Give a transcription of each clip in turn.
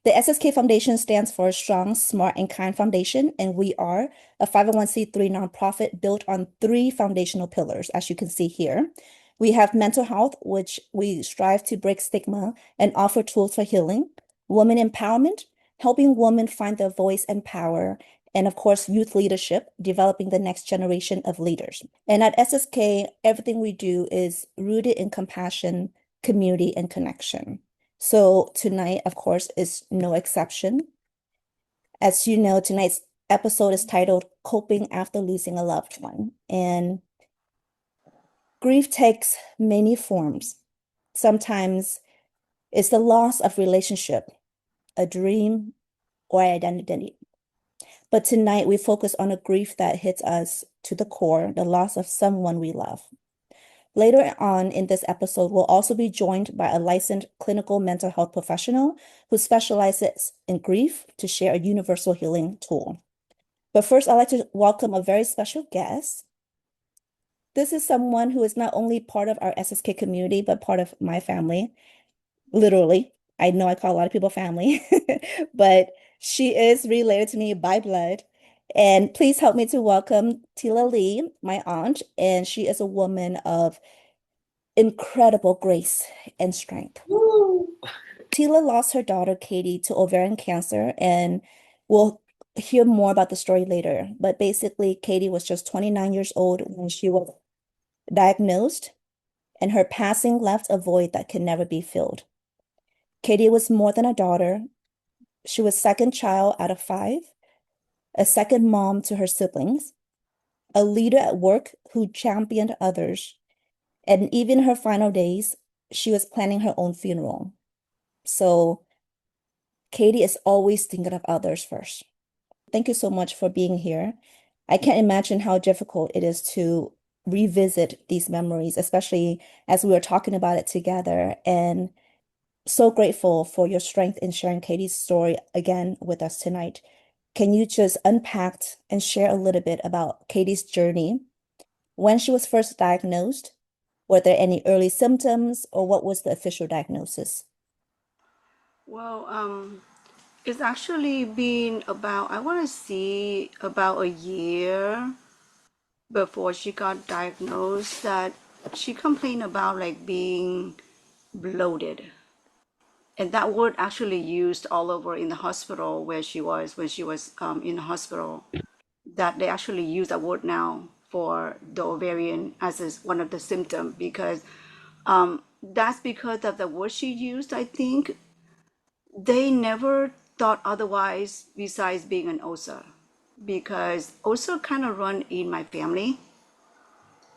The SSK Foundation stands for Strong, Smart, and Kind Foundation, and we are a 501(c)(3) nonprofit built on three foundational pillars, as you can see here. We have mental health, which we strive to break stigma and offer tools for healing, women empowerment, helping women find their voice and power, and of course, youth leadership, developing the next generation of leaders. And at SSK, everything we do is rooted in compassion, community, and connection. So tonight, of course, is no exception. As you know, tonight's episode is titled Coping After Losing a Loved One. And grief takes many forms. Sometimes it's the loss of relationship, a dream, or identity. But tonight we focus on a grief that hits us to the core, the loss of someone we love. Later on in this episode, we'll also be joined by a licensed clinical mental health professional who specializes in grief to share a universal healing tool. But first, I'd like to welcome a very special guest. This is someone who is not only part of our SSK community, but part of my family, literally. I know I call a lot of people family, but she is related to me by blood. And please help me to welcome Tiela Lee, my aunt, and she is a woman of incredible grace and strength. Woo! Tiela lost her daughter, Katy, to ovarian cancer, and we'll hear more about the story later. But basically, Katy was just 29 years old when she was diagnosed, and her passing left a void that can never be filled. Katy was more than a daughter. She was second child out of 5, a second mom to her siblings, a leader at work who championed others, and even her final days, she was planning her own funeral. So Katy is always thinking of others first. Thank you so much for being here. I can't imagine how difficult it is to revisit these memories, especially as we were talking about it together. And so grateful for your strength in sharing Katy's story again with us tonight. Can you just unpack and share a little bit about Katy's journey? When she was first diagnosed, were there any early symptoms, or what was the official diagnosis? Well, it's actually been about, I want to see about a year before she got diagnosed that she complained about like being bloated. And that word actually used all over in the hospital where she was, when she was in the hospital, that they actually use that word now for the ovarian as one of the symptoms because that's because of the word she used, I think. They never thought otherwise besides being an ulcer because ulcer kind of run in my family.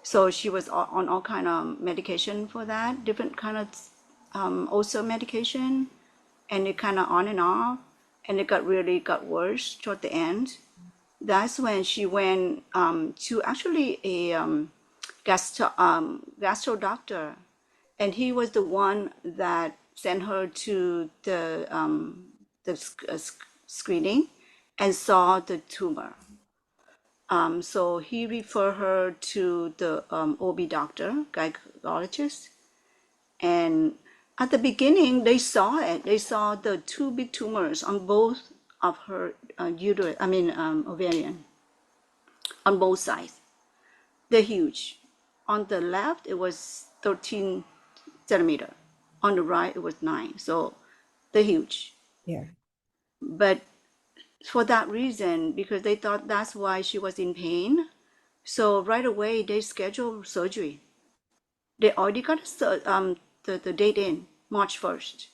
So she was on all kind of medication for that, different kind of ulcer medication, and it kind of on and off, and it got worse toward the end. That's when she went to actually a gastro doctor, and he was the one that sent her to the screening and saw the tumor. So he referred her to the OB doctor, gynecologist, and at the beginning they saw it. They saw the 2 big tumors on both of her uterus. I mean ovarian, on both sides. They're huge. On the left, it was 13 centimeter. On the right, it was 9. So they're huge. Yeah. But for that reason, because they thought that's why she was in pain, so right away they scheduled surgery. They already got the date in March 1st,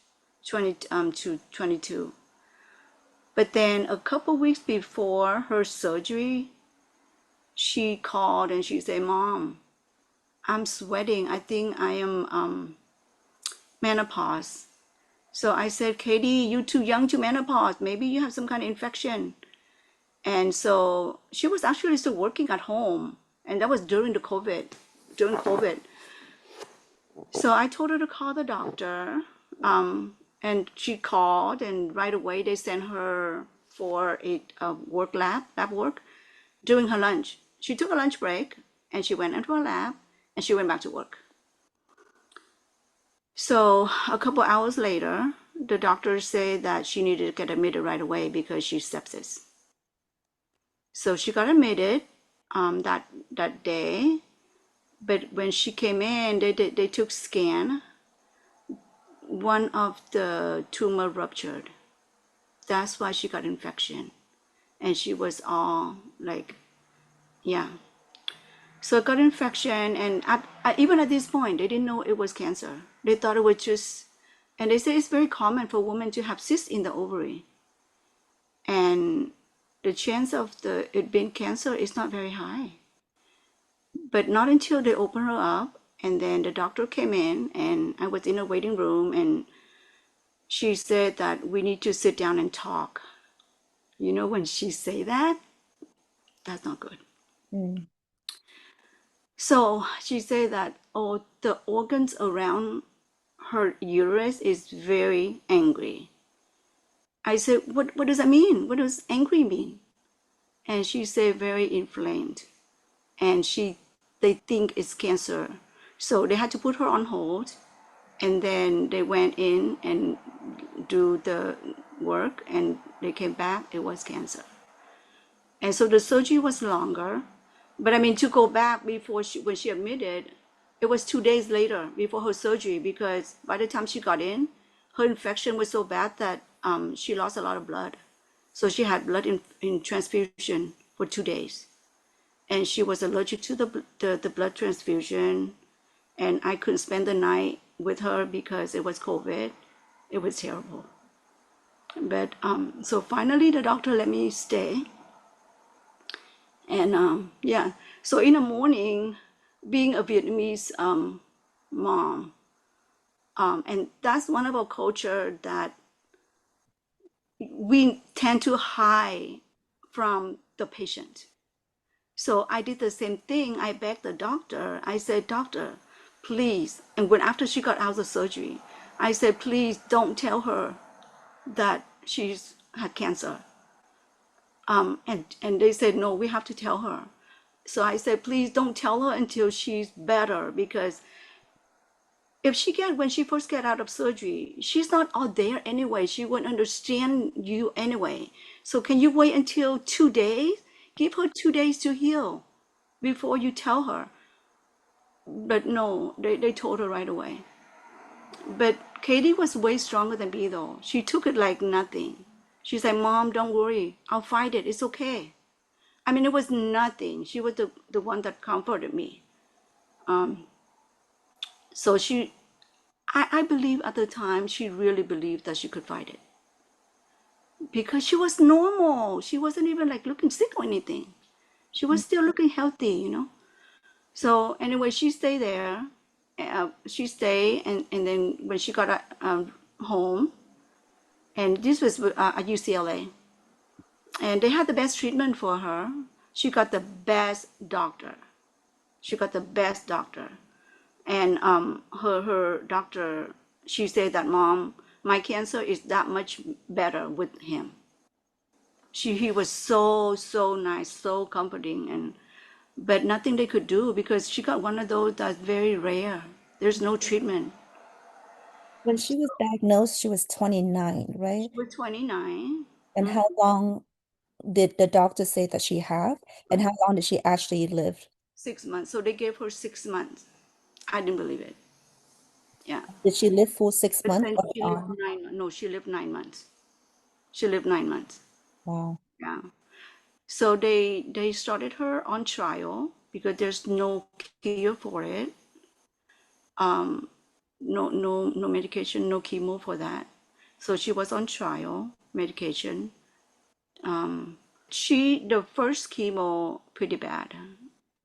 22. But then a couple weeks before her surgery, she called and she said, "Mom, I'm sweating. I think I am menopause." So I said, "Katy, you're too young to menopause. Maybe you have some kind of infection." And so she was actually still working at home. And that was during COVID. So I told her to call the doctor. And she called, and right away they sent her for a lab work during her lunch. She took a lunch break and she went into her lab and she went back to work. So a couple hours later, the doctor said that she needed to get admitted right away because she's sepsis. So she got admitted that day. But when she came in, they took scan. One of the tumor ruptured. That's why she got infection. And she was all like, yeah. So I got infection, and even at this point, they didn't know it was cancer. They thought it was just, and they say it's very common for women to have cysts in the ovary. And the chance of it being cancer is not very high. But not until they opened her up, and then the doctor came in, and I was in a waiting room, and she said that we need to sit down and talk. You know, when she say that, that's not good. Mm. So she said that, oh, the organs around her uterus is very angry. I said, what does that mean? What does angry mean? And she said very inflamed. And they think it's cancer. So they had to put her on hold. And then they went in and do the work, and they came back, it was cancer. And so the surgery was longer. But I mean, to go back when she admitted, it was 2 days later before her surgery, because by the time she got in, her infection was so bad that she lost a lot of blood. So she had blood in transfusion for 2 days. And she was allergic to the blood transfusion. And I couldn't spend the night with her because it was COVID. It was terrible. But so finally, the doctor let me stay. And yeah, so in the morning, being a Vietnamese mom, and that's one of our culture that we tend to hide from the patient. So I did the same thing. I begged the doctor. I said, doctor, please. And when after she got out of the surgery, I said, please don't tell her that she's had cancer. And they said, no, we have to tell her. So I said, please don't tell her until she's better, because when she first get out of surgery, she's not out there anyway. She wouldn't understand you anyway. So can you wait until 2 days? Give her 2 days to heal before you tell her. But no, they told her right away. But Katie was way stronger than me though. She took it like nothing. She said, Mom, don't worry. I'll fight it. It's okay. I mean, it was nothing. She was the one that comforted me. So I believe at the time she really believed that she could fight it. Because she was normal. She wasn't even like looking sick or anything. She was still looking healthy. So anyway, she stayed there. She stayed, and then when she got home, and this was at UCLA, and they had the best treatment for her. She got the best doctor. She got the best doctor. And her doctor, she said that, Mom, my cancer is that much better with him. He was so nice, so comforting, but nothing they could do because she got one of those that's very rare. There's no treatment. When she was diagnosed, she was 29, She right? was 29. And how long did the doctor say that she have? And how long did she actually live? 6 months. So they gave her 6 months. I didn't believe it. Yeah. Did she live full six But months then or she lived beyond? 9 months. No, she lived 9 months. She lived 9 months. Wow. Yeah. So they started her on trial because there's no cure for it. No medication, no chemo for that. So she was on trial medication. The first chemo pretty bad.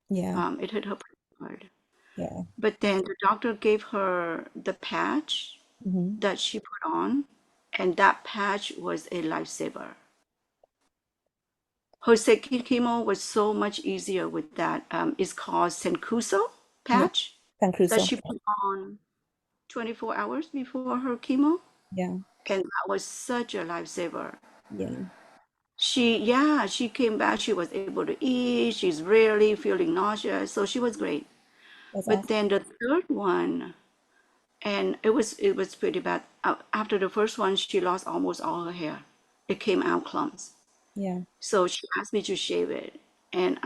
Yeah. It hit her pretty hard. Yeah. But then the doctor gave her the patch Hmm. that she put on, and that patch was a lifesaver. Her second chemo was so much easier with that. It's called Sencuso Yeah. patch San that Crusoe. she put on 24 hours before her chemo. Yeah. And that was such a lifesaver. Yeah. She came back. She was able to eat. She's rarely feeling nauseous. So she was great. That's But awesome. then the third one, and it was pretty bad. After the first one, she lost almost all her hair. It came out clumps. Yeah. So she asked me to shave it. And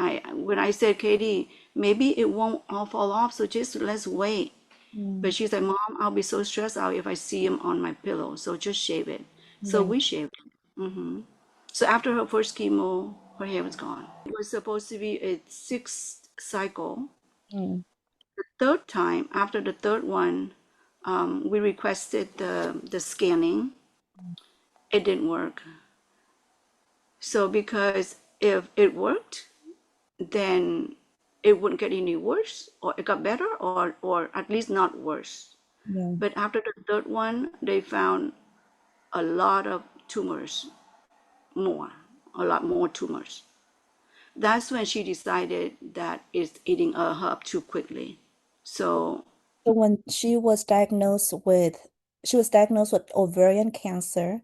when I said, Katie, maybe it won't all fall off, so just let's wait. But Mm. she's like, Mom, I'll be so stressed out if I see him on my pillow, so just shave it. So Yeah. we shaved it. So after her first chemo, her hair was gone. It was supposed to be a sixth cycle. Mm. Third time, after the third one, we requested the scanning. It didn't work. So because if it worked, then it wouldn't get any worse, or it got better, or at least not worse. Yeah. But after the third one, they found a lot of tumors, more, a lot more tumors. That's when she decided that it's eating her up too quickly. So So when she was diagnosed with ovarian cancer,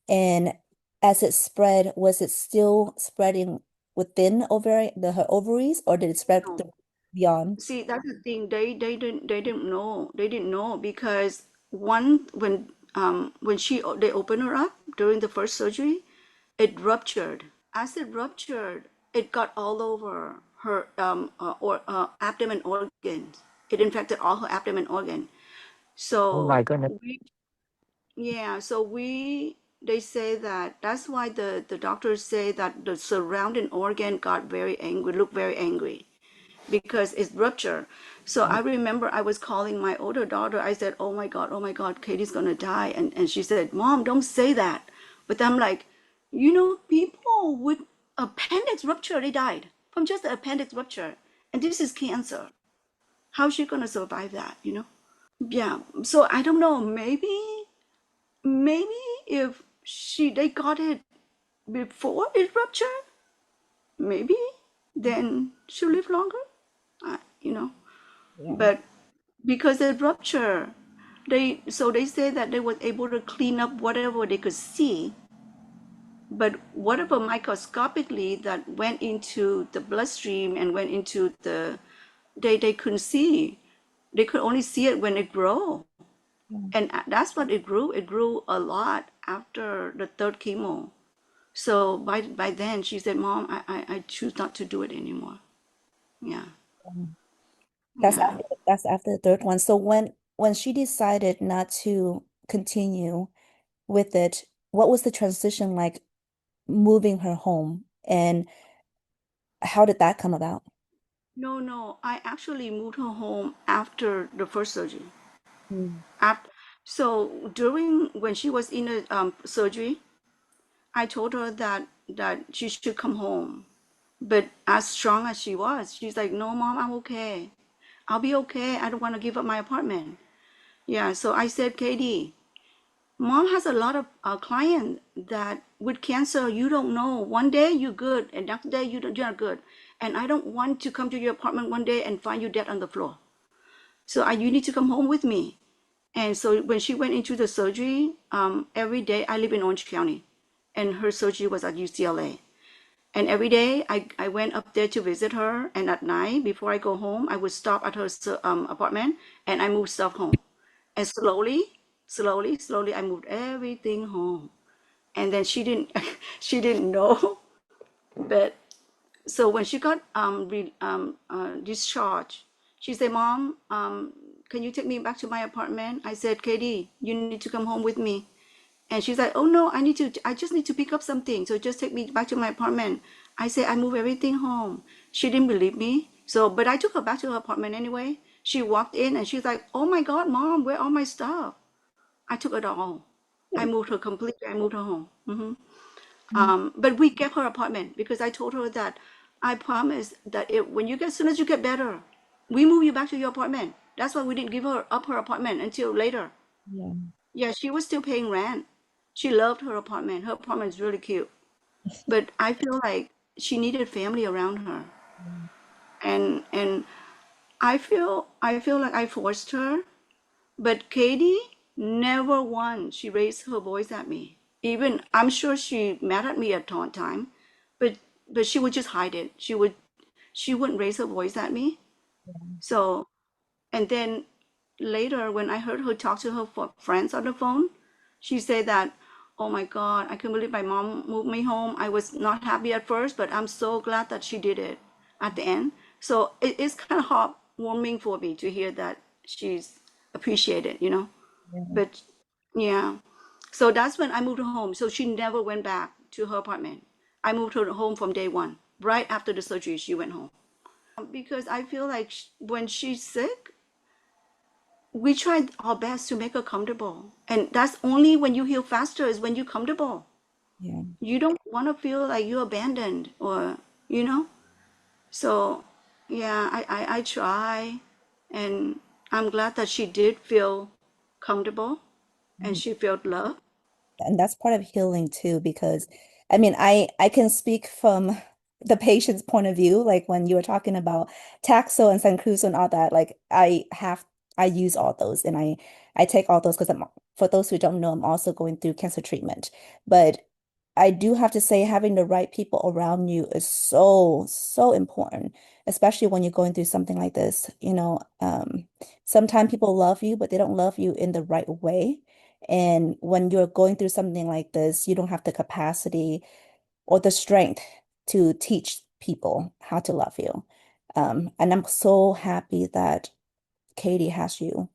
and as it spread, was it still spreading within her ovaries, or did it spread no. beyond? See, that's the thing. They didn't know because one when they opened her up during the first surgery, it ruptured. As it ruptured, it got all over her or abdomen organs. It infected all her abdomen organ. Oh my So goodness. we yeah, so they say that that's why the doctors say that the surrounding organ got very angry, looked very angry because it's ruptured. So I remember I was calling my older daughter. I said, oh my God, Katie's gonna die. And she said, Mom, don't say that. But I'm like, people with appendix rupture, they died from just the appendix rupture. And this is cancer. How's she gonna survive that? Yeah. So I don't know. Maybe if they got it before it ruptured, maybe then she'll live longer. Uh, you know. Yeah. But because it ruptured, they say that they were able to clean up whatever they could see, but whatever microscopically that went into the bloodstream and went into they couldn't see. They could only see it when it grew. Yeah. And that's what it grew. It grew a lot after the third chemo. So by then she said, Mom, I choose not to do it anymore. Yeah. Um, Yeah. that's after the third one. So when she decided not to continue with it, what was the transition like moving her home, and how did that come about? No, no. I actually moved her home after the first surgery. Mm. After, so during when she was in the surgery, I told her that she should come home. But as strong as she was, she's like, "No, Mom, I'm okay. I'll be okay. I don't want to give up my apartment." Yeah. So I said, Katie, Mom has a lot of clients that with cancer, you don't know. One day you're good, and next day you're not good. And I don't want to come to your apartment one day and find you dead on the floor. So you need to come home with me. And so when she went into the surgery, every day I live in Orange County, and her surgery was at UCLA. And every day I went up there to visit her. And at night, before I go home, I would stop at her apartment and I moved stuff home. And slowly, I moved everything home. And then she didn't, she didn't know. But so when she got discharged, she said, Mom, can you take me back to my apartment? I said, Katie, you need to come home with me. And she's like, oh no, I just need to pick up something. So just take me back to my apartment. I said, I move everything home. She didn't believe me. So, but I took her back to her apartment anyway. She walked in and she's like, oh my God, Mom, where are all my stuff? I took it all. I moved her completely. I moved her home. Mm. But we kept her apartment because I told her that I promise that as soon as you get better, we move you back to your apartment. That's why we didn't give her up her apartment until later. Yeah. Yeah, she was still paying rent. She loved her apartment. Her apartment is really cute. But I feel like she needed family around her. And I feel like I forced her. But Katie never once she raised her voice at me. Even I'm sure she mad at me at time, but she would just hide it. She wouldn't raise her voice at me. So and then later, when I heard her talk to her friends on the phone, she said that, "Oh my God, I couldn't believe my mom moved me home. I was not happy at first, but I'm so glad that she did it at the end." So it's kind of heartwarming for me to hear that she's appreciated, you know. Yeah. But yeah, so that's when I moved her home. So she never went back to her apartment. I moved her home from day one. Right after the surgery, she went home. Because I feel like when she's sick, we try our best to make her comfortable. And that's only when you heal faster is when you're comfortable. Yeah. You don't want to feel like you're abandoned or, you know? So, yeah, I try. And I'm glad that she did feel comfortable and Mm. she felt love. And that's part of healing too, because I mean, I can speak from the patient's point of view, like when you were talking about Taxol and Sancruso and all that, like I use all those and I take all those because I'm for those who don't know, I'm also going through cancer treatment. But I do have to say having the right people around you is so, so important, especially when you're going through something like this. Sometimes people love you, but they don't love you in the right way. And when you're going through something like this, you don't have the capacity or the strength to teach people how to love you. And I'm so happy that Katie has you.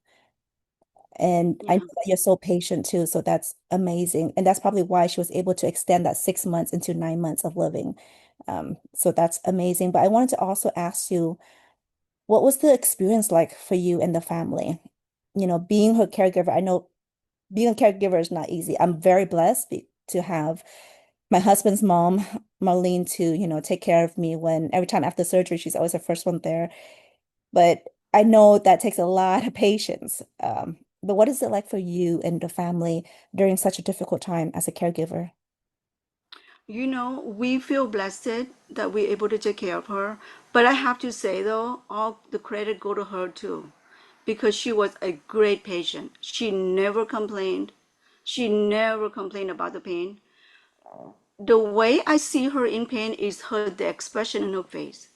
And I know Yeah. that you're so patient too, so that's amazing. And that's probably why she was able to extend that 6 months into 9 months of living. So that's amazing. But I wanted to also ask you, what was the experience like for you and the family? Being her caregiver. I know being a caregiver is not easy. I'm very blessed to have my husband's mom, Marlene, to, take care of me when every time after surgery, she's always the first one there. But I know that takes a lot of patience. But what is it like for you and the family during such a difficult time as a caregiver? You know, we feel blessed that we're able to take care of her. But I have to say though, all the credit go to her too, because she was a great patient. She never complained. She never complained about the pain. The way I see her in pain is the expression in her face.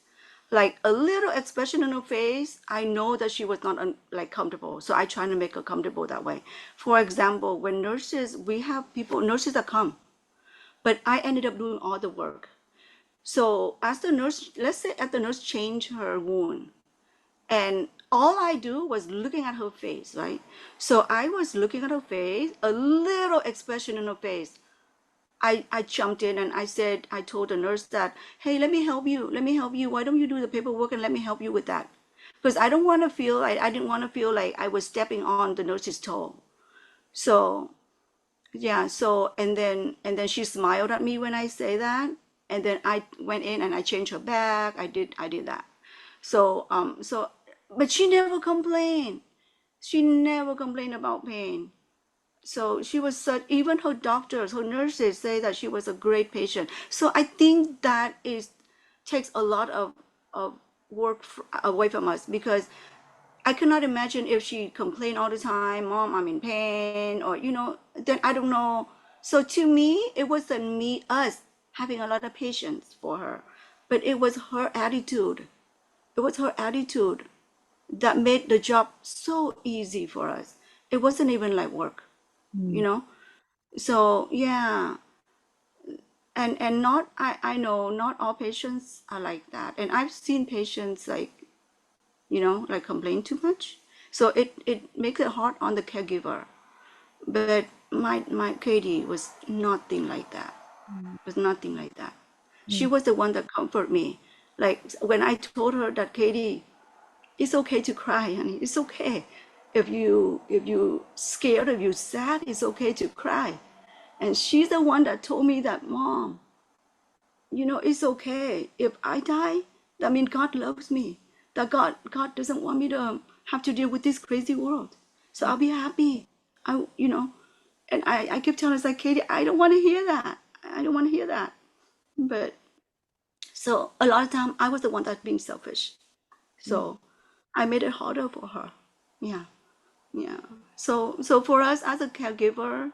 Like a little expression in her face, I know that she was not like comfortable. So I try to make her comfortable that way. For example, when we have people, nurses that come, but I ended up doing all the work. So as the nurse, let's say as the nurse changed her wound, and all I do was looking at her face, right? So I was looking at her face, a little expression in her face. I jumped in and I told the nurse that, hey, let me help you. Let me help you. Why don't you do the paperwork and let me help you with that? Because I don't want to feel like, I didn't want to feel like I was stepping on the nurse's toe. So yeah, so and then she smiled at me when I say that. And then I went in and I changed her bag. I did that. So but she never complained. She never complained about pain. So she was such, even her doctors, her nurses say that she was a great patient. So I think that is takes a lot of work away from us, because I cannot imagine if she complained all the time, Mom, I'm in pain, or, then I don't know. So to me, it wasn't us having a lot of patience for her, but it was her attitude. It was her attitude that made the job so easy for us. It wasn't even like work, you Mm. know? So yeah, and not, I know not all patients are like that. And I've seen patients like complain too much. So it makes it hard on the caregiver. But my Katie was nothing like that. Mm. Was nothing like that. She Mm. was the one that comforted me. Like when I told her that, Katie, it's okay to cry, honey. It's okay. If you scared, if you sad, it's okay to cry. And she's the one that told me that, Mom, it's okay. If I die, that means God loves me. That God doesn't want me to have to deal with this crazy world. So I'll be happy. And I keep telling her, like, Katie, I don't want to hear that. I don't want to hear that. But so a lot of time I was the one that's being selfish. Mm. So I made it harder for her. Yeah. Yeah. So for us as a caregiver,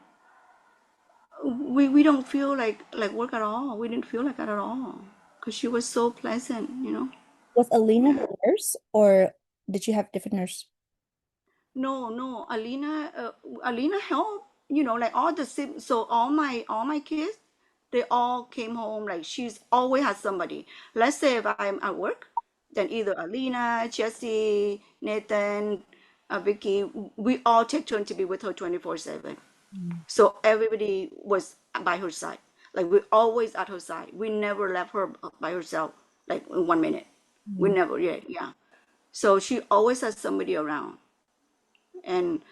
we don't feel like work at all. We didn't feel like that at all because she was so pleasant. Was Alina Yeah. the nurse, or did you have different nurse? No, Alina helped, like all the siblings. So all my kids, they all came home. Like she's always has somebody. Let's say if I'm at work, then either Alina, Jesse, Nathan, Vicky, we all take turn to be with her 24/7. Mm. So everybody was by her side. Like we always at her side. We never left her by herself, like in 1 minute. We Mm. never, yeah. So she always has somebody around. And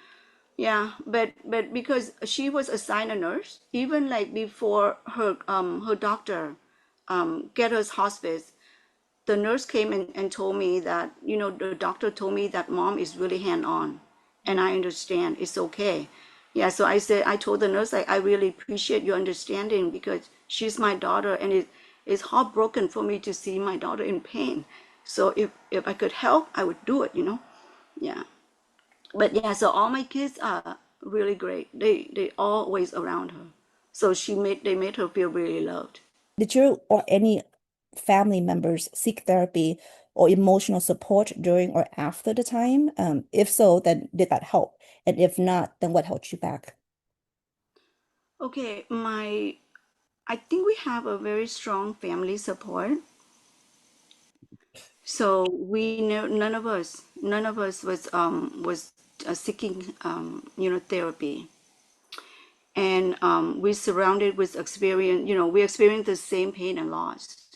yeah, but because she was assigned a nurse, even like before her doctor get us hospice, the nurse came and told me that, the doctor told me that mom is really hand on, and I understand it's okay. Yeah, so I told the nurse, like, I really appreciate your understanding because she's my daughter, and it's heartbroken for me to see my daughter in pain. So if I could help, I would do it. Yeah. But yeah, so all my kids are really great. They always around her. So they made her feel really loved. Did your or any family members seek therapy or emotional support during or after the time? If so, then did that help? And if not, then what held you back? Okay, I think we have a very strong family support. So we know none of us was seeking therapy. And we surrounded with experience, we experienced the same pain and loss.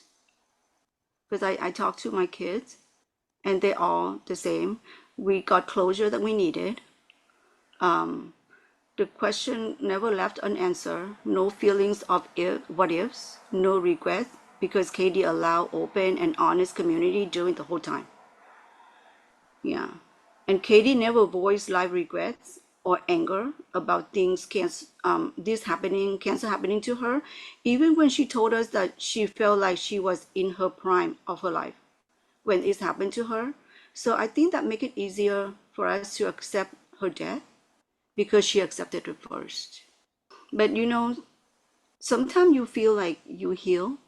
Because I talked to my kids and they all the same. We got closure that we needed. Um, the question never left unanswered. No feelings of what ifs, no regrets, because Katie allowed open and honest community during the whole time. Yeah. And Katie never voiced life regrets or anger about cancer happening to her, even when she told us that she felt like she was in her prime of her life when it happened to her. So I think that make it easier for us to accept her death because she accepted it first. But sometimes you feel like you heal,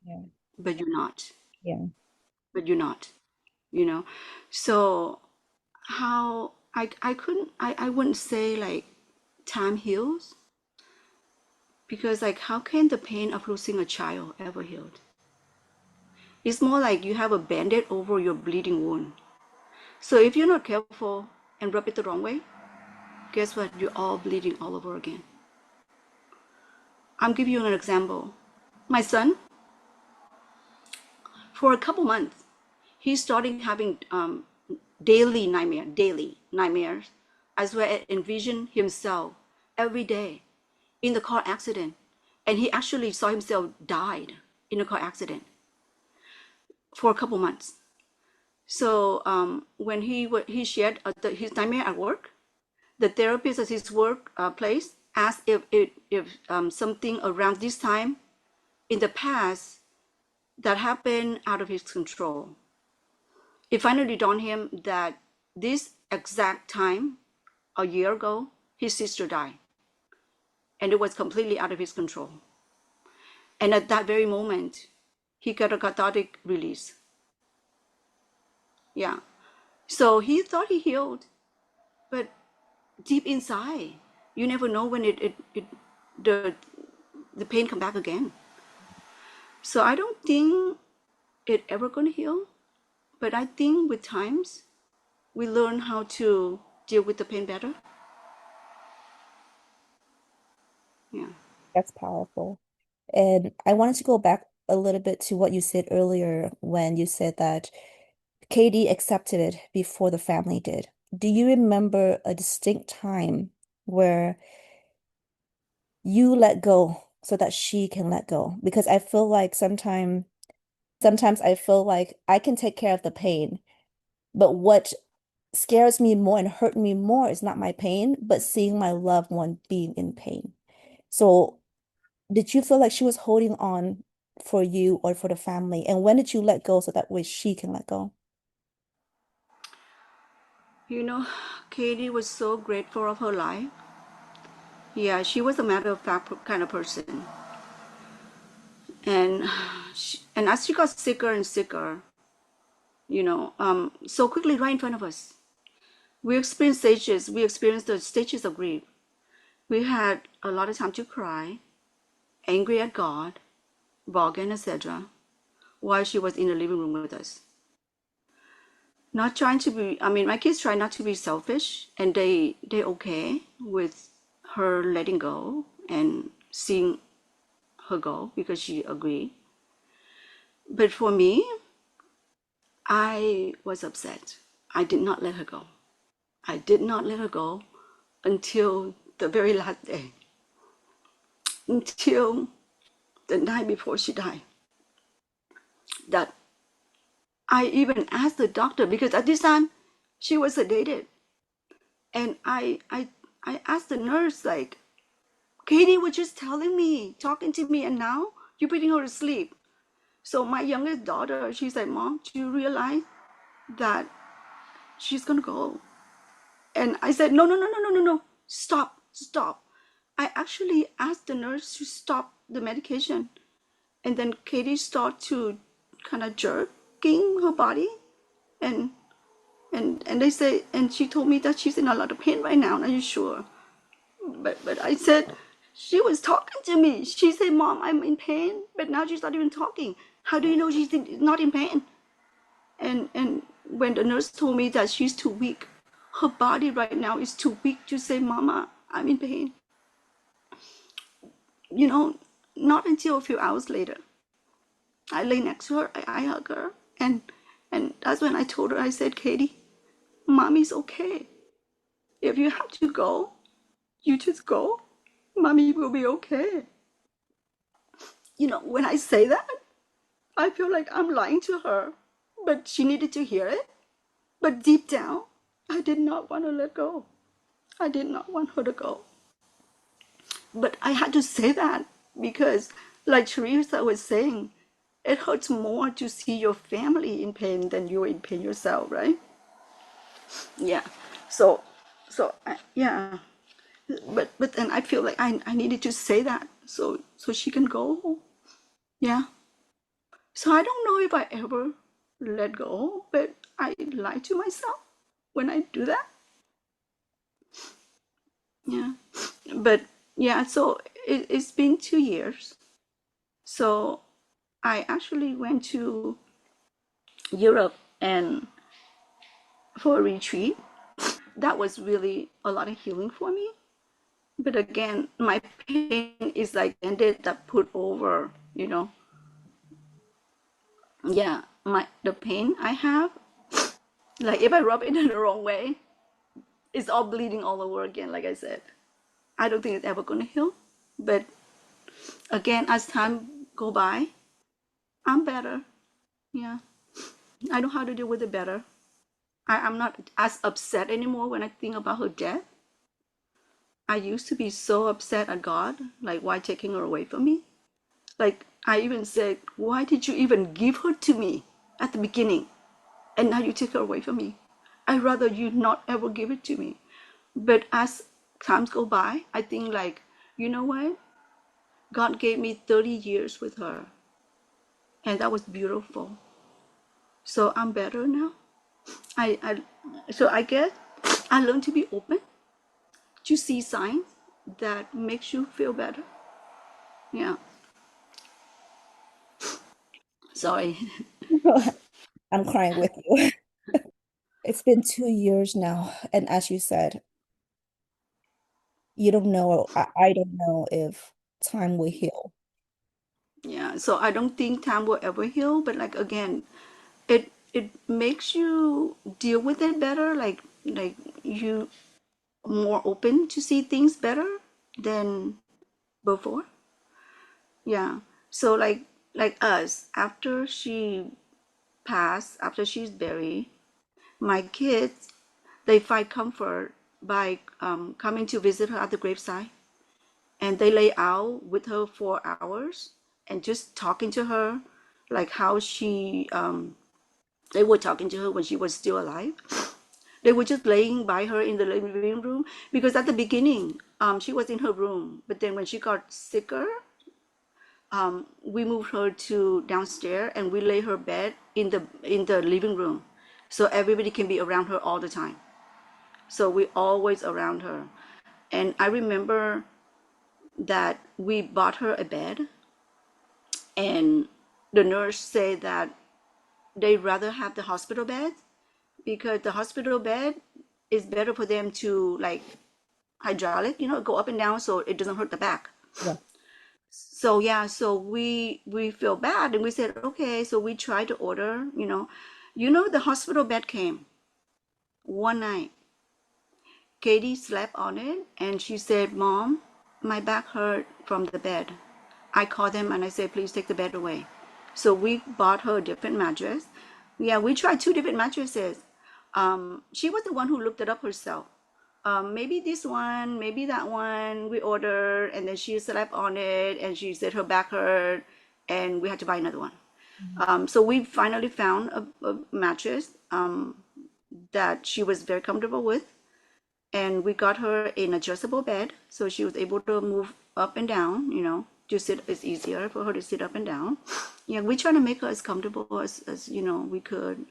Yeah. but you're not. Yeah. But you're not, you know. So how I couldn't I wouldn't say like time heals because like how can the pain of losing a child ever healed? It's more like you have a band-aid over your bleeding wound. So if you're not careful and rub it the wrong way, guess what? You're all bleeding all over again. I'm giving you an example. My son, for a couple months, he's starting having daily nightmares, as well as envision himself every day in the car accident, and he actually saw himself died in a car accident for a couple months. So when he shared his nightmare at work, the therapist at his work place asked if something around this time in the past that happened out of his control. It finally dawned him that this exact time a year ago, his sister died, and it was completely out of his control. And at that very moment, he got a cathartic release. Yeah. So he thought he healed, but deep inside, you never know when the the pain come back again. So I don't think it ever gonna heal, but I think with times we learn how to deal with the pain better. Yeah. That's powerful. And I wanted to go back a little bit to what you said earlier when you said that Katie accepted it before the family did. Do you remember a distinct time where you let go so that she can let go? Because I feel like sometimes I feel like I can take care of the pain, but what scares me more and hurt me more is not my pain, but seeing my loved one being in pain. So did you feel like she was holding on for you or for the family? And when did you let go so that way she can let go? You know, Katie was so grateful of her life. Yeah, she was a matter of fact kind of person. And and as she got sicker and sicker, so quickly right in front of us. We experienced stages. We experienced the stages of grief. We had a lot of time to cry, angry at God, bargain, etc., while she was in the living room with us. Not trying to be, I mean, my kids try not to be selfish, and they okay with her letting go and seeing her go because she agreed. But for me, I was upset. I did not let her go. I did not let her go until the very last day, until the night before she died. That I even asked the doctor because at this time she was sedated, and I asked the nurse like, Katy was just telling me, talking to me, and now you're putting her to sleep. So my youngest daughter, she's like, Mom, do you realize that she's gonna go? And I said, no, no, no, no, no, no, no, stop, stop. I actually asked the nurse to stop the medication. And then Katy started to kind of jerking her body. And and they say, and she told me that she's in a lot of pain right now. Are you sure? But I said, she was talking to me. She said, Mom, I'm in pain. But now she's not even talking. How do you know she's not in pain? And when the nurse told me that she's too weak, her body right now is too weak to say, Mama, I'm in pain. You know, not until a few hours later, I lay next to her, I hug her, and that's when I told her, I said, Katy, Mommy's okay. If you have to go, you just go. Mommy will be okay. You know, when I say that, I feel like I'm lying to her, but she needed to hear it. But deep down, I did not want to let go. I did not want her to go. But I had to say that because, like Teresa was saying, it hurts more to see your family in pain than you're in pain yourself, right? Yeah. So, yeah. But then I feel like I needed to say that so she can go. Yeah. So I don't know if I ever let go, but I lie to myself when I do that. Yeah. But yeah, so it's been 2 years. So I actually went to Europe and for a retreat. That was really a lot of healing for me. But again, my pain is like ended that put over, Yeah, the pain I have, like if I rub it in the wrong way, it's all bleeding all over again, like I said. I don't think it's ever gonna heal. But again, as time go by, I'm better. Yeah. I know how to deal with it better. I'm not as upset anymore when I think about her death. I used to be so upset at God, like why taking her away from me? Like I even said, why did you even give her to me at the beginning? And now you take her away from me. I'd rather you not ever give it to me. But as times go by, I think like, you know what? God gave me 30 years with her. And that was beautiful. So I'm better now. I guess I learned to be open to see signs that makes you feel better. Yeah. Sorry. I'm crying with you. It's been 2 years now, and as you said, you don't know, I don't know if time will heal. Yeah. So I don't think time will ever heal, but like again, it makes you deal with it better. Like you more open to see things better than before. Yeah. So like us, after she passed, after she's buried, my kids they find comfort by coming to visit her at the graveside, and they lay out with her for hours and just talking to her, like how they were talking to her when she was still alive. They were just laying by her in the living room because at the beginning, she was in her room, but then when she got sicker, we moved her to downstairs and we lay her bed in the living room, so everybody can be around her all the time. So we always around her. And I remember that we bought her a bed, and the nurse said that they'd rather have the hospital bed because the hospital bed is better for them to like hydraulic, go up and down so it doesn't hurt the back. Yeah. So yeah, so we feel bad and we said, okay, so we tried to order, the hospital bed came one night. Katy slept on it and she said, Mom, my back hurt from the bed. I called them and I said, please take the bed away. So we bought her a different mattress. Yeah, we tried two different mattresses. She was the one who looked it up herself. Maybe this one, maybe that one we ordered, and then she slept on it and she said her back hurt and we had to buy another one. So we finally found a mattress that she was very comfortable with, and we got her an adjustable bed so she was able to move up and down, to sit. It's easier for her to sit up and down. Yeah, we try to make her as comfortable as we could.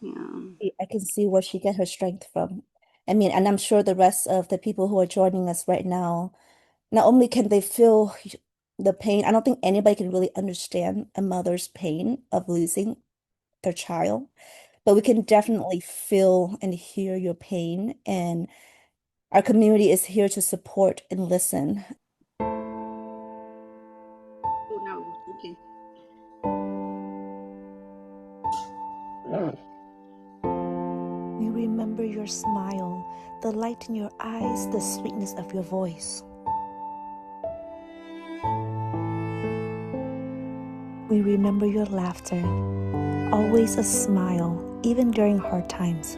Yeah. I can see where she get her strength from. I mean, and I'm sure the rest of the people who are joining us right now, not only can they feel the pain, I don't think anybody can really understand a mother's pain of losing their child, but we can definitely feel and hear your pain, and our community is here to support and listen. Oh, no. Okay. We remember your smile, the light in your eyes, the sweetness of your voice. We remember your laughter, always a smile, even during hard times.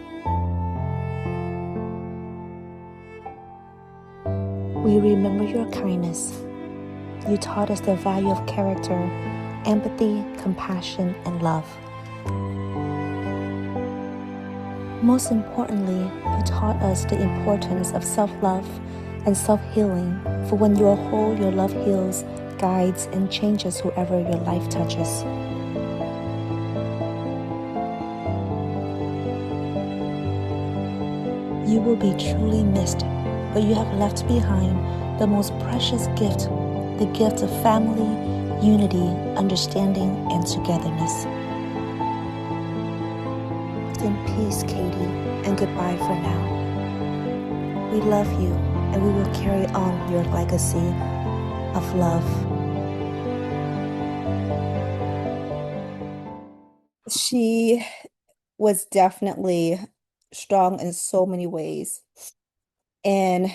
We remember your kindness. You taught us the value of character, empathy, compassion, and love. Most importantly, you taught us the importance of self-love and self-healing, for when you are whole, your love heals, guides, and changes whoever your life touches. You will be truly missed, but you have left behind the most precious gift, the gift of family, unity, understanding, and togetherness. In peace, Katy, and goodbye for now. We love you, and we will carry on your legacy of love. She was definitely strong in so many ways. And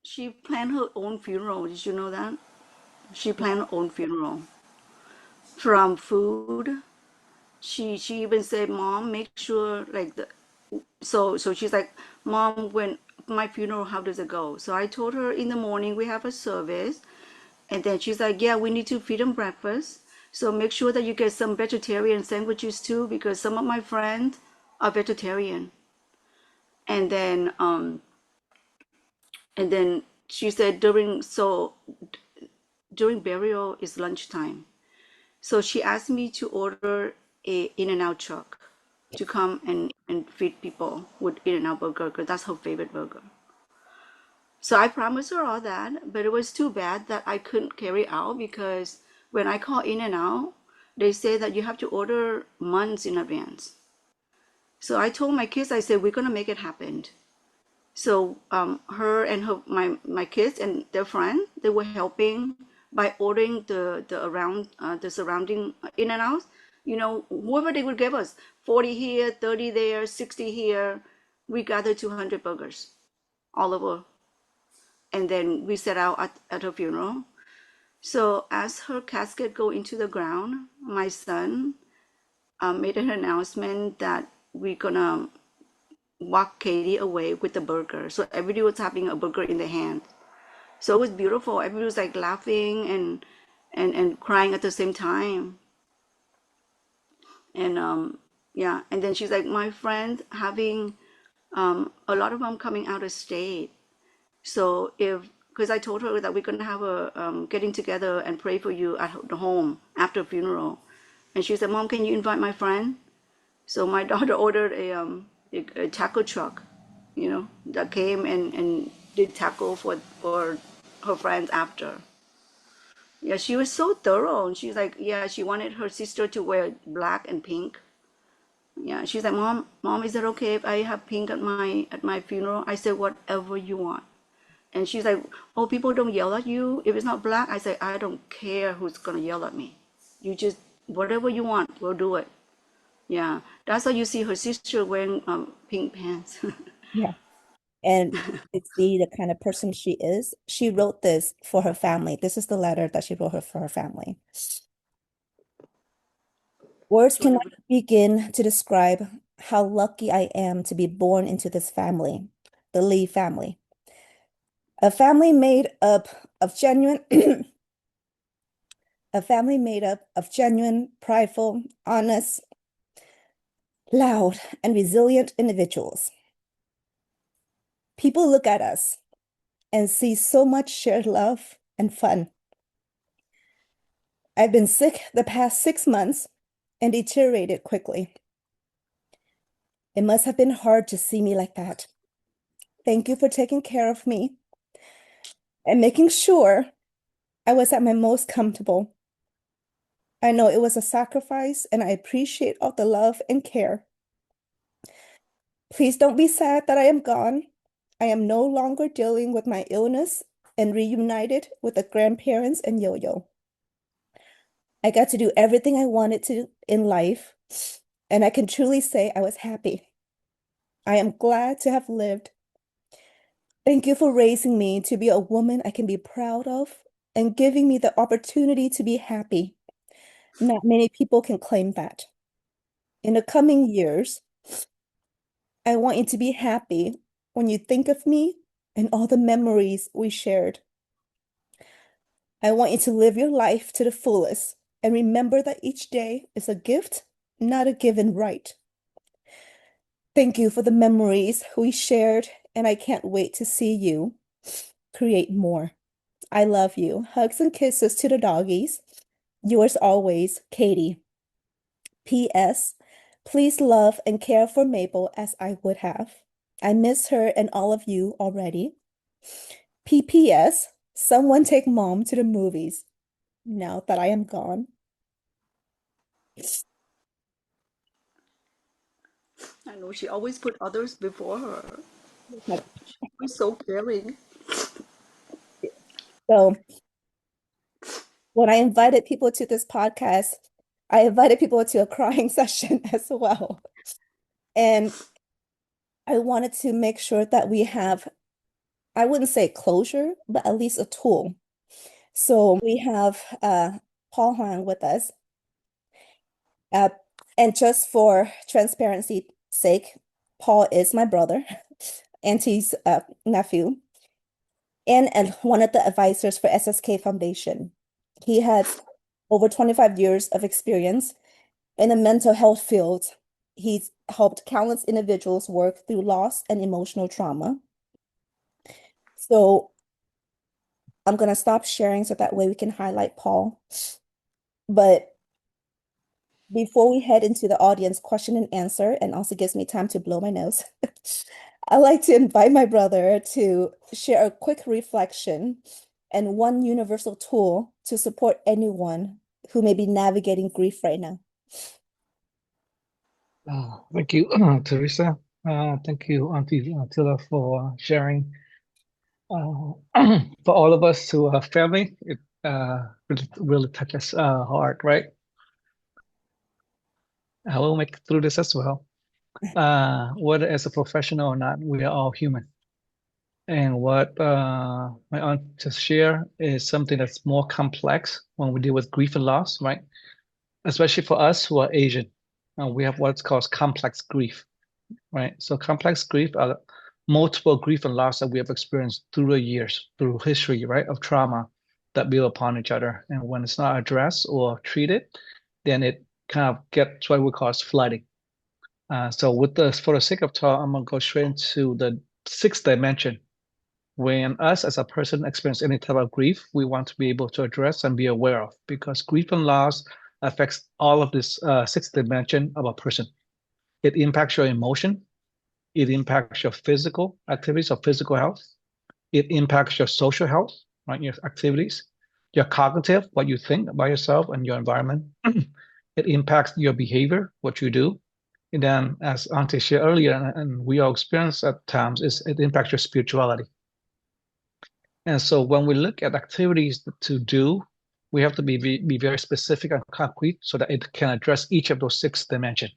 She planned her own funeral. Did you know that? She planned her own funeral. From food, she even said, Mom, make sure like so she's like, Mom, when my funeral, how does it go? So I told her in the morning we have a service, and then she's like, yeah, we need to feed them breakfast. So make sure that you get some vegetarian sandwiches too, because some of my friends are vegetarian. And then she said during burial is lunchtime. So she asked me to order a In-N-Out truck to come and feed people with In-N-Out burger because that's her favorite burger. So I promised her all that, but it was too bad that I couldn't carry out because when I call In-N-Out, they say that you have to order months in advance. So I told my kids, I said, we're gonna make it happen. So her and my kids and their friend, they were helping by ordering the surrounding In-N-Outs. Whoever they would give us, 40 here, 30 there, 60 here, we gathered 200 burgers all over. And then we set out at her funeral. So as her casket go into the ground, my son made an announcement that we're gonna walk Katy away with the burger. So everybody was having a burger in their hand. So it was beautiful. Everybody was like laughing and crying at the same time. And yeah, and then she's like, my friend having a lot of them coming out of state. So because I told her that we're gonna have a getting together and pray for you at the home after a funeral, and she said, Mom, can you invite my friend? So my daughter ordered a tackle truck, that came and did tackle for her friends after. Yeah, she was so thorough. And she's like, yeah, she wanted her sister to wear black and pink. Yeah, she's like, mom, is it okay if I have pink at my funeral? I said, whatever you want. And she's like, oh, people don't yell at you if it's not black. I said, I don't care who's gonna yell at me. You just whatever you want, we'll do it. Yeah, that's how you see her sister wearing pink pants. Yeah. And to see the kind of person she is, she wrote this for her family. This is the letter that she wrote her for her family. Words cannot begin to describe how lucky I am to be born into this family, the Lee family. A family made up of genuine, prideful, honest, loud, and resilient individuals. People look at us and see so much shared love and fun. I've been sick the past 6 months and deteriorated quickly. It must have been hard to see me like that. Thank you for taking care of me and making sure I was at my most comfortable. I know it was a sacrifice, and I appreciate all the love and care. Please don't be sad that I am gone. I am no longer dealing with my illness and reunited with the grandparents and Yo-Yo. I got to do everything I wanted to in life, and I can truly say I was happy. I am glad to have lived. Thank you for raising me to be a woman I can be proud of and giving me the opportunity to be happy. Not many people can claim that. In the coming years, I want you to be happy when you think of me and all the memories we shared. I want you to live your life to the fullest and remember that each day is a gift, not a given right. Thank you for the memories we shared, and I can't wait to see you create more. I love you. Hugs and kisses to the doggies. Yours always, Katy. P.S. Please love and care for Mabel as I would have. I miss her and all of you already. P.P.S. Someone take mom to the movies now that I am gone. I know she always put others before her. Like, She was so caring. So when I invited people to this podcast, I invited people to a crying session as well. And I wanted to make sure that we have, I wouldn't say closure, but at least a tool. So we have Paul Huang with us. And just for transparency's sake, Paul is my brother, Auntie's nephew, and one of the advisors for SSK Foundation. He has over 25 years of experience in the mental health field. He's helped countless individuals work through loss and emotional trauma. So I'm going to stop sharing so that way we can highlight Paul. But before we head into the audience question and answer, and also gives me time to blow my nose, I'd like to invite my brother to share a quick reflection and one universal tool to support anyone who may be navigating grief right now. Thank you, Teresa. Thank you, Auntie Tiela, for sharing. For all of us who are family, it really touches our heart, right? I will make it through this as well. Whether as a professional or not, we are all human. And what my aunt just shared is something that's more complex when we deal with grief and loss, right? Especially for us who are Asian. We have what's called complex grief, right? So complex grief are multiple grief and loss that we have experienced through the years, through history, right, of trauma that build upon each other. And when it's not addressed or treated, then it kind of gets what we call flooding. So for the sake of talk, I'm gonna go straight into the sixth dimension. When us as a person experience any type of grief, we want to be able to address and be aware of, because grief and loss affects all of this sixth dimension of a person. It impacts your emotion, It impacts your physical activities or physical health. It impacts your social health, right? Your activities, your cognitive, what you think about yourself and your environment. It impacts your behavior, what you do. And then, as Auntie shared earlier, and we all experience at times, is it impacts your spirituality. And so when we look at activities to do, we have to be very specific and concrete so that it can address each of those 6 dimensions.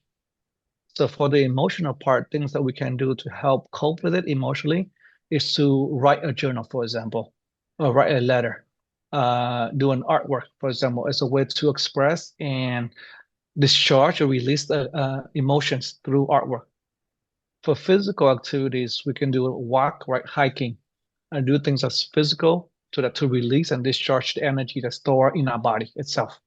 So for the emotional part, things that we can do to help cope with it emotionally is to write a journal, for example, or write a letter, do an artwork, for example, as a way to express and discharge or release the emotions through artwork. For physical activities, we can do a walk, right, hiking, and do things as physical so that to release and discharge the energy that's stored in our body itself.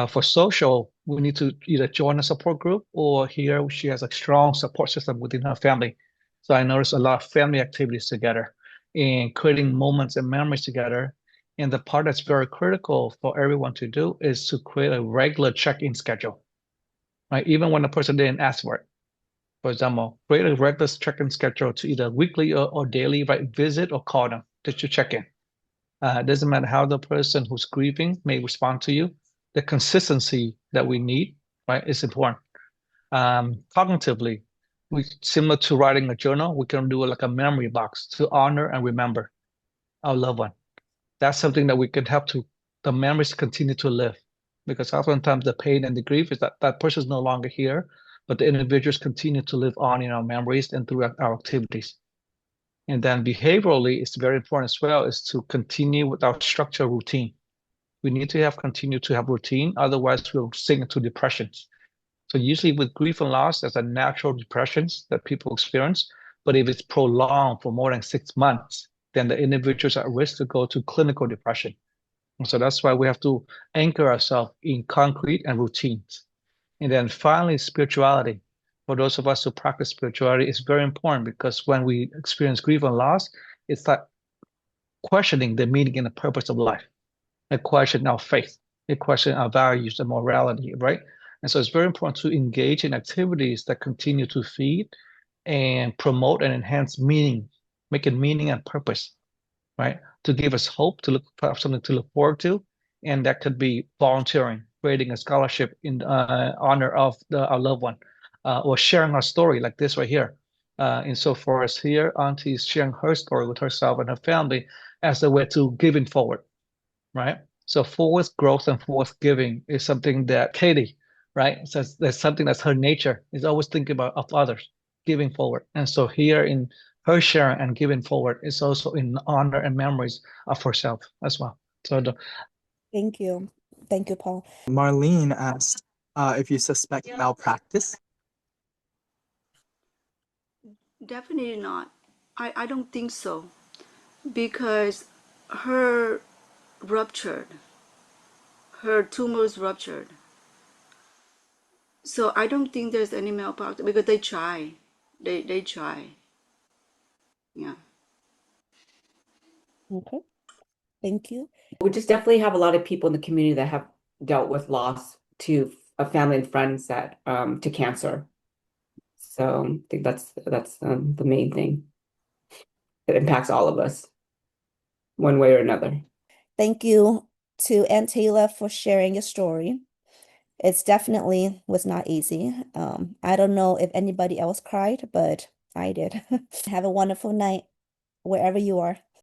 For social, we need to either join a support group or here she has a strong support system within her family. So I notice a lot of family activities together and creating moments and memories together. And the part that's very critical for everyone to do is to create a regular check-in schedule, right? Even when the person didn't ask for it. For example, create a regular check-in schedule to either weekly or daily, right? Visit or call them to check in. It doesn't matter how the person who's grieving may respond to you. The consistency that we need, right, is important. Cognitively, similar to writing a journal, we can do like a memory box to honor and remember our loved one. That's something that we can help to the memories continue to live, because oftentimes the pain and the grief is that that person is no longer here, but the individuals continue to live on in our memories and through our activities. And then behaviorally, it's very important as well, is to continue with our structure routine. We need to continue to have routine, otherwise we'll sink into depressions. So usually with grief and loss, there's a natural depressions that people experience, but if it's prolonged for more than 6 months, then the individuals are at risk to go to clinical depression. And so that's why we have to anchor ourselves in concrete and routines. And then finally, spirituality. For those of us who practice spirituality, is very important because when we experience grief and loss, it's like questioning the meaning and the purpose of life. It questions our faith. It questions our values and morality, right? And so it's very important to engage in activities that continue to feed and promote and enhance meaning, make it meaning and purpose, right? To give us hope, to have something to look forward to. And that could be volunteering, creating a scholarship in honor of our loved one, or sharing our story like this right here. And so for us here, Auntie is sharing her story with herself and her family as a way to giving forward, right? So forward growth and forward giving is something that Katy, right, says that's something that's her nature, is always thinking about of others, giving forward. And so here in her sharing and giving forward is also in honor and memories of herself as well. So Thank you. Thank you, Paul. Marlene asked if you suspect malpractice. Definitely not. I don't think so, because her ruptured, her tumors ruptured. So I don't think there's any malpractice because they try. They try. Yeah. Okay. Thank you. We just definitely have a lot of people in the community that have dealt with loss to a family and friends that to cancer. So I think that's the main thing. It impacts all of us one way or another. Thank you to Aunt Tiela for sharing your story. It's definitely was not easy. I don't know if anybody else cried, but I did. Have a wonderful night wherever you are.